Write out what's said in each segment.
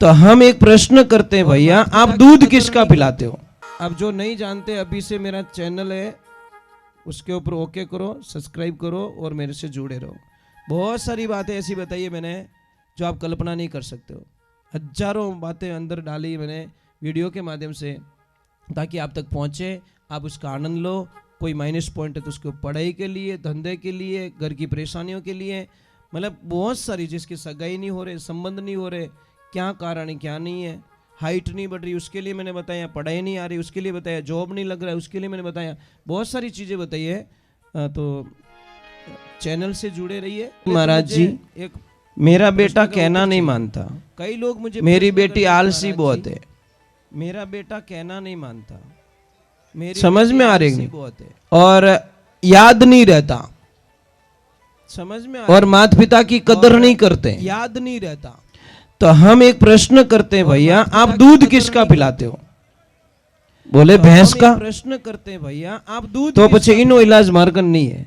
तो हम एक प्रश्न करते हैं भैया, आप दूध किसका पिलाते हो? अब जो नहीं जानते, अभी से मेरा चैनल है उसके ऊपर ओके करो, सब्सक्राइब करो और मेरे से जुड़े रहो। बहुत सारी बातें ऐसी बताई है मैंने जो आप कल्पना नहीं कर सकते हो। हजारों बातें अंदर डाली मैंने वीडियो के माध्यम से, ताकि आप तक पहुंचे, आप उसका आनंद लो। कोई माइनस पॉइंट है तो उसको पढ़ाई के लिए, धंधे के लिए, घर की परेशानियों के लिए, मतलब बहुत सारी, जिसकी सगाई नहीं हो रहे, संबंध नहीं हो रहे, क्या कारण है क्या नहीं है, हाइट नहीं बढ़ रही उसके लिए मैंने बताया, पढ़ाई नहीं आ रही उसके लिए बताया, जॉब नहीं लग रहा है उसके लिए मैंने बताया, बहुत सारी चीज़ें बताई है। तो चैनल से जुड़े रहिए। महाराज जी, एक मेरा बेटा कहना नहीं मानता, कई लोग मुझे, मेरी बेटी आलसी बहुत है, मेरा बेटा कहना नहीं मानता, मेरी समझ में आ रही नहीं बहुत है, और याद नहीं रहता, समझ में, और माता पिता की कदर नहीं करते, याद नहीं रहता। तो हम एक प्रश्न करते हैं भैया, आप दूध किसका पिलाते हो? बोले भैंस का। प्रश्न करते हैं भैया, आप दूध, तो पछे इनो इलाज मार्गन नहीं है,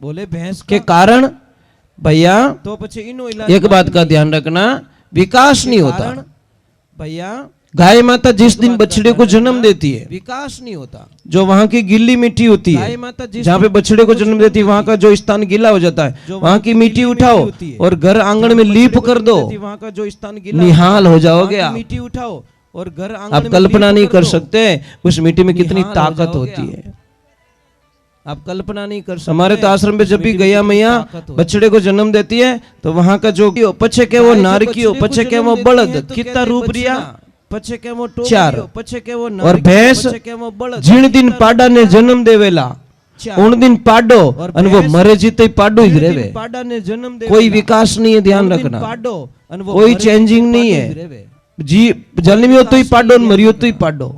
बोले भैंस के कारण भैया, तो पछे इनो इलाज। एक बात का ध्यान रखना, विकास नहीं होता भैया। गाय माता जिस दिन बछड़े को जन्म देती है, विकास नहीं होता। जो वहाँ की गिल्ली मिट्टी होती है, जहाँ पे बछड़े को जन्म देती है, वहाँ का जो स्थान गीला हो जाता है, वहाँ की मिट्टी उठाओ और घर आंगन में लीप कर दो, वहाँ का जो स्थान गीला, निहाल हो जाओगे आप। मिट्टी उठाओ और घर आंगन, आप कल्पना नहीं कर सकते उस मिट्टी में कितनी ताकत होती है, आप कल्पना नहीं कर सकते। हमारे तो आश्रम में जब भी गैया मैया बछड़े को जन्म देती है, तो वहाँ का जो पछे के वो नारकियो, पछे के वो बलद, कितना रूप रिया, पछे के वो चार, पछे के वो, और भैंस जिन दिन पाडा ने जन्म देवेला उन दिन पाडो, और वो मरे जीते पाडो ही रहे, पाडा ने जन्म दे, कोई विकास नहीं है, ध्यान रखना, कोई चेंजिंग नहीं है जी। जन्मियो तो ही पाडो, मरियो तो ही पाडो,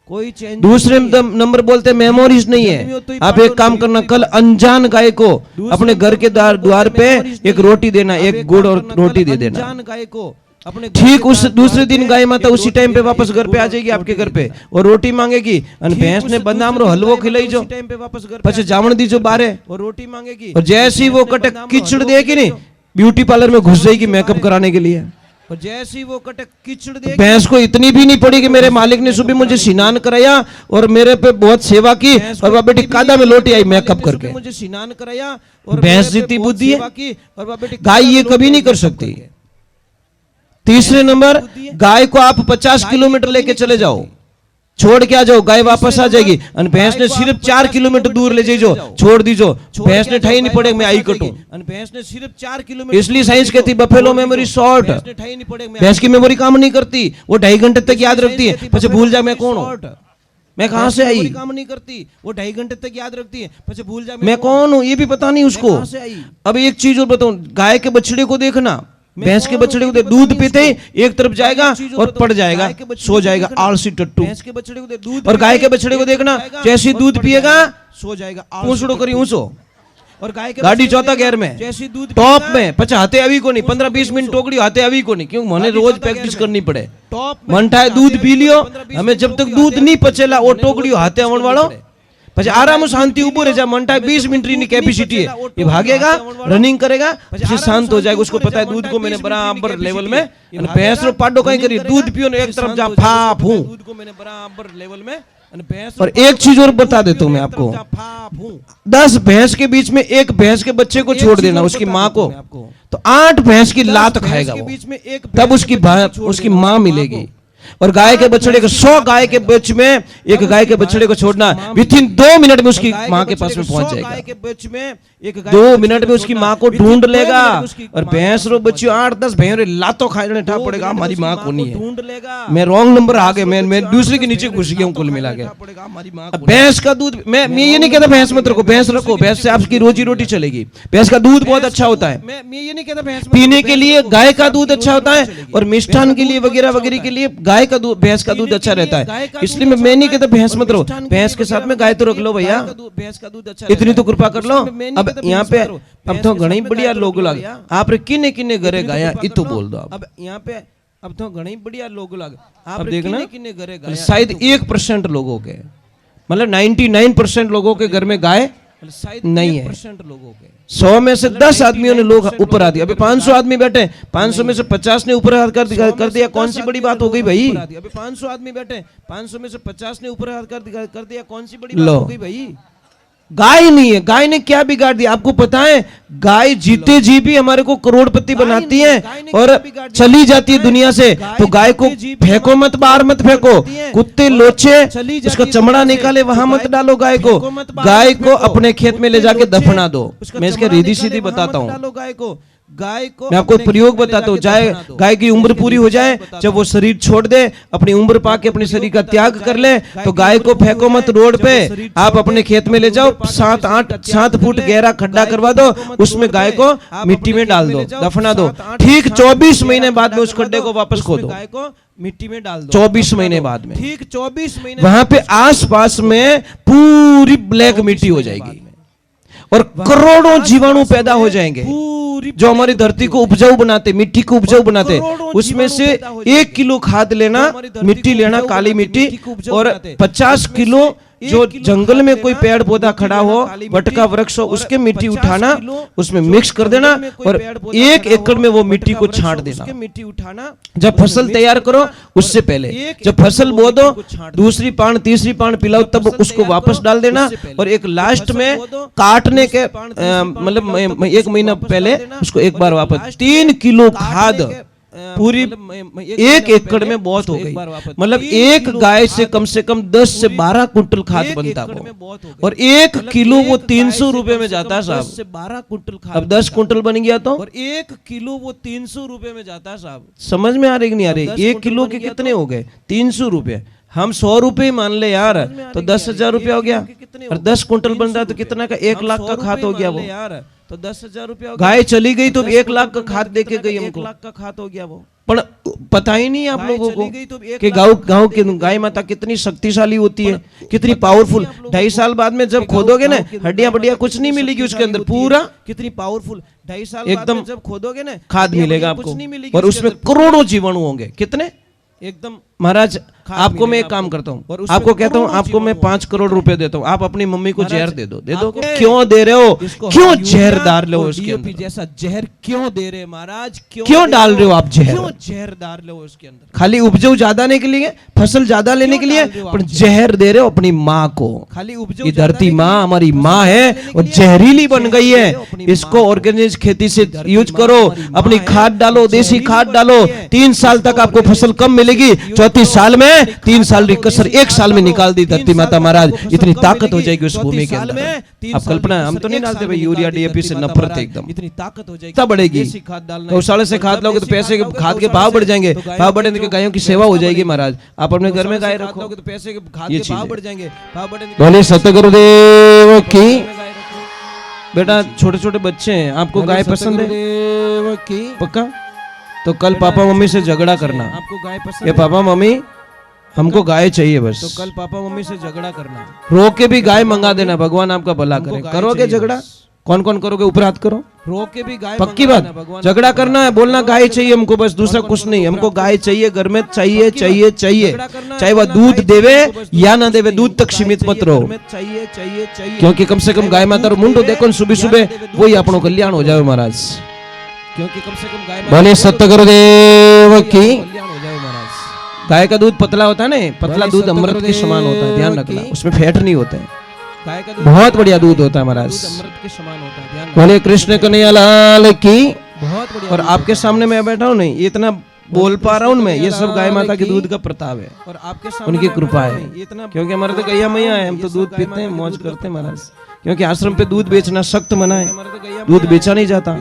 कोई चेंज। दूसरे नंबर बोलते मेमोरीज नहीं है। आप एक काम करना, कल अनजान गाय को अपने घर के द्वार पे एक रोटी देना, एक गुड़ और रोटी दे देना, अनजान गाय को अपने, ठीक उस दूसरे दिन गाय माता उसी टाइम पे वापस घर पे आ जाएगी आपके घर पे और रोटी मांगेगी। भैंस ने बदाम रो हलवो खिलाई जो, पछे जामण दी जो बारे और रोटी मांगेगी, और जैसी वो कटक कीचड़ देगी नहीं, ब्यूटी पार्लर में घुस जाएगी मेकअप कराने के लिए, और जैसी वो कटक कीचड़ देगी। भैंस को इतनी भी नहीं पड़ी कि मेरे मालिक ने सुबह मुझे स्नान कराया और मेरे पे बहुत सेवा की, और वह बेटी कादा में लौटी आई मेकअप करके, मुझे स्नान कराया, और भैंस जितनी बुद्धि है, और गाय ये कभी नहीं कर सकती। तीसरे नंबर, गाय को आप 50 किलोमीटर लेके चले जाओ, छोड़ के आ जाओ, गाय वापस आ जाएगी। भैंस ने सिर्फ 4 किलोमीटर दूर ले जाइए, छोड़ दीजो, भैंस ने ठाई नहीं पड़े मैं आई कटूं। भैंस ने सिर्फ 4 किलोमीटर, इसलिए साइंस कहती बफेलो मेमोरी शॉर्ट, भैंस की मेमोरी काम नहीं करती, वो 2.5 घंटे तक याद रखती है, પછી भूल जा मैं कौन हूं, मैं कहां से आई, काम नहीं करती, वो 2.5 घंटे तक याद रखती है, પછી भूल जा मैं कौन हूं, ये भी पता नहीं उसको। अब एक चीज और बताऊं, गाय के बछड़े को देखना, भैंस के बछड़े को दूध पीते ही एक तरफ जाएगा और पड़ जाएगा, सो जाएगा, आलसी टट्टू। भैंस के बछड़े को दूध, और गाय के बछड़े को देखना, जैसे दूध पिएगा सो जाएगा, पूंछड़ो करी ऊंचो, और गाय के गाड़ी चौथा गियर में, जैसे दूध टॉप में, पचा हाथे अभी को नहीं, 15-20 मिनट टोकड़ी हाथे अभी को नहीं, क्यों मने रोज प्रैक्टिस करनी पड़े। टॉप मनठाए दूध पी लियो, हमें जब तक दूध नहीं पचेला वो टोकड़ी हाथे आवण वालो, પછી આરામ શાંતિ ઉભો રહે जा, मंटा 20 मिनट की कैपेसिटी है, ये भागेगा, रनिंग करेगा, फिर शांत हो जाएगा, उसको पता है दूध को मैंने बराबर लेवल में, भैंस रो पाडो कहीं करी, दूध पियो ने एक तरफ जा फाप हूं, दूध को मैंने बराबर लेवल में। और एक चीज और बता देता हूं मैं आपको, 10 भैंस के बीच में एक भैंस के बच्चे को छोड़ देना, उसकी माँ को, तो 8 भैंस की लात खाएगा वो, तब उसकी माँ मिलेगी। और गाय के बछड़े को 100 गाय के बीच में एक गाय के बछड़े को छोड़ना, विथिन 2 मिनट में उसकी माँ के पास में पहुंच जाएगा, 2 मिनट में उसकी माँ को ढूंढ लेगा। और भैंस रो बच्ची 8-10 भैंस लातों खाने ठा पड़ेगा, हमारी माँ को नहीं है, मैं रॉन्ग नंबर आ गए, मैं दूसरे के नीचे घुस गया हूँ कुल मिला के। भैंस का दूध, मैं ये नहीं कहता भैंस मत रखो, भैंस रखो, भैंस से आपकी रोजी रोटी चलेगी, भैंस का दूध बहुत अच्छा होता है, मैं ये नहीं कहता भैंस पीने के लिए गाय का दूध अच्छा होता है, और मिष्ठान के लिए वगैरह वगैरह के लिए गाय का दूध, भैंस का दूध अच्छा रहता है, इसलिए मैं नहीं कहता भैंस मत रहो, भैंस के साथ में गाय तो रख लो भैया, भैंस का दूध अच्छा, इतनी तो कृपा कर लो। अब यहाँ पे अब तो घणी बढ़िया लोग लाग, आप किने किने घरे गाया इतो बोल दो, अब यहाँ पे अब तो घणी बढ़िया लोग लाग, आप देखना किने घरे गाया, शायद 1% लोगों के, मतलब 99% लोगों के घर में गाय शायद नहीं है। लोगों के 100 में से 10 आदमियों ने लोग ऊपर आ दिया। अभी 500 आदमी बैठे, 500 में से 50 ने ऊपर हाथ कर दिया, कौन सी बड़ी बात हो गई भाई? अभी 500 आदमी बैठे, 500 में से 50 ने ऊपर हाथ कर दिया, कौन सी बड़ी बात हो गई भाई? गाय नहीं है, गाय ने क्या बिगाड़ दिया आपको पता है? गाय जीते जी भी हमारे को करोड़पति बनाती है और चली जाती है दुनिया से। तो गाय को फेंको मत, बाहर मत फेंको, कुत्ते लोचे उसका चमड़ा निकाले वहां मत डालो गाय को। गाय को अपने खेत में ले जाके दफना दो। मैं इसके सीधी सीधी बताता हूँ, मैं आपको प्रयोग बताता हूँ। गाय की उम्र पूरी हो जाए, जब वो शरीर छोड़ दे, अपनी उम्र पाके अपने शरीर का त्याग कर ले, तो गाय को फेंको मत रोड पे, आप अपने खेत में ले जाओ, 7 फुट गहरा खड्डा करवा दो, उसमें गाय को मिट्टी में डाल दो, दफना दो। ठीक 24 महीने बाद में उस खड्डे को वापस खोदो, गाय को मिट्टी में डाल दो। 24 महीने बाद में, ठीक 24 महीने वहां पे आसपास में पूरी ब्लैक मिट्टी हो जाएगी और करोड़ों जीवाणु पैदा हो जाएंगे जो हमारी धरती को उपजाऊ बनाते, मिट्टी को उपजाऊ बनाते। उसमें से 1 किलो खाद लेना, मिट्टी लेना, काली मिट्टी, और 50 किलो जो जंगल में कोई पेड़ पौधा खड़ा हो, वटका वृक्ष हो, उसके मिट्टी उठाना, उसमें मिक्स कर देना और 1 एकड़ में वो मिट्टी को छांट देना। मिट्टी उठाना, जब फसल तैयार करो उससे पहले, जब फसल बो दो, दूसरी पान तीसरी पान पिलाओ, तब उसको वापस डाल देना। और एक लास्ट में काटने के मतलब 1 महीना पहले उसको एक बार वापस 3 किलो खाद पूरी 1 एकड़ में बहुत हो गई। मतलब एक गाय से कम 10 से 12 कुंटल खाद बनता वो, और 1 किलो वो 300 रुपए में जाता है साहब। 12 कुंटल खाद, अब 10 कुंटल बन गया तो, और 1 किलो वो 300 रुपए में जाता है साहब। समझ में आ रही कि नहीं आ रही? 1 किलो के कितने हो गए? 300 रुपए। हम 100 रुपए मान ले यार, तो 10,000 रुपया हो गया, और 10 कुंटल बन रहा है तो कितना का? 1 लाख का खाद हो गया वो यार, तो 10,000 रुपया। गाय चली गई तो 1 लाख का खाद दे के गई, हमको 1 लाख का खाद हो गया वो। पर पता ही नहीं आप लोगों को कि गांव की गाय माता कितनी शक्तिशाली होती है, कितनी पावरफुल। 2.5 साल बाद में जब खोदोगे ना, हड्डियां बड्डियां कुछ नहीं मिलेगी उसके अंदर, पूरा कितनी पावरफुल 2.5 साल एकदम जब खोदोगे ना, खाद मिलेगा आपको, और उसमें करोड़ों जीवाणु होंगे। कितने? एकदम। महाराज आपको मैं एक काम करता हूँ, आपको कहता हूँ, आपको मैं 5 करोड़ रुपए देता हूँ, आप अपनी मम्मी को जहर दे दो। क्यों दे रहे हो? क्यों जहर डाल रहे हो उसके अंदर? जैसा जहर क्यों दे रहे महाराज? क्यों डाल रहे हो आप जहर? क्यों जहर डाल रहे हो उसके अंदर? खाली उपजाऊ ज्यादा लेने के लिए, फसल ज्यादा लेने के लिए, पर जहर दे रहे हो अपनी माँ को। खाली उपजाऊ, धरती माँ हमारी माँ है और जहरीली बन गई है। इसको ऑर्गेनिक खेती से यूज करो, अपनी खाद डालो, देसी खाद डालो। 3 साल तक आपको फसल कम मिलेगी, 34 साल में 3 साल की कसर 1 साल में निकाल दी धरती माता महाराज। इतनी ताकत हो जाएगी उस भूमि के अंदर। आप कल्पना, हम तो नहीं डालते भाई यूरिया डीएपी से नफरत, एकदम इतनी ताकत हो जाएगी, तब बढ़ेगी। गौशाला से खाद लाओगे तो पैसे खाद के भाव बढ़ जाएंगे, भाव बढ़ेंगे तो गायों की सेवा हो जाएगी महाराज। आप अपने घर में गाय रखोगे तो पैसे के खाद के भाव बढ़ जाएंगे, भाव बढ़ेंगे। बोले सतगुरुदेव की। बेटा छोटे छोटे बच्चे हैं, आपको गाय पसंद है? पक्का? तो कल पापा मम्मी से झगड़ा करना। आपको गाय पसंद है? पापा मम्मी हमको गाय चाहिए बस, तो कल पापा मम्मी से झगड़ा करना, रो के भी गाय मंगा देना, भगवान आपका भला करे। करोगे झगड़ा? कौन कौन करोगे? ऊपर हाथ करो। रो के भी गाय, पक्की बात? झगड़ा करना है, बोलना गाय चाहिए हमको बस, दूसरा कुछ नहीं, हमको गाय चाहिए, घर में चाहिए चाहिए चाहिए, चाहे वह दूध देवे या ना देवे, दूध तक सीमित मत रहो, क्योंकि कम से कम गाय माता मुंडो देखो सुबह सुबह, वही अपनों कल्याण हो जाए महाराज। क्योंकि कम से कम गाय, बोले सतगुरुदेव की। गाय का दूध पतला होता है ना, पतला दूध अमृत के समान होता है, ध्यान रखना, उसमें फैट नहीं होता है। गाय का दूध बहुत बढ़िया दूध होता है महाराज, अमृत के समान होता है, ध्यान। बोले कृष्ण कन्हैया लाल की। बहुत बढ़िया। और आपके सामने मैं बैठा हूँ नहीं, इतना बोल पा रहा हूँ मैं, ये सब गाय माता के दूध का प्रताप है और आपके सामने उनकी कृपा है। क्योंकि हमारे तो गैया मैया है, हम तो दूध पीते हैं, मौज करते हैं महाराज। क्योंकि आश्रम पे दूध बेचना सख्त मना है, दूध बेचा नहीं जाता,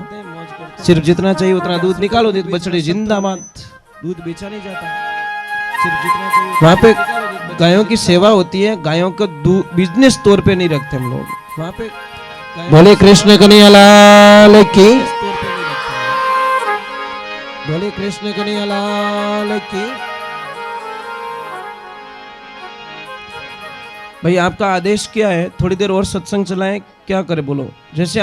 सिर्फ जितना चाहिए उतना दूध निकालो। बछड़े जिंदाबाद, दूध बेचा नहीं जाता, सिर्फ जितना चाहिए। वहाँ पे गायों की सेवा होती है, गायों का बिजनेस तौर पे नहीं रखते हम लोग वहाँ पे। बोले कृष्ण कन्हैया लाल की। बोले कृष्ण कन्हैया लाल की। भाई आपका आदेश क्या है? थोड़ी देर और सत्संग चलाएं, क्या करे बोलो? जैसे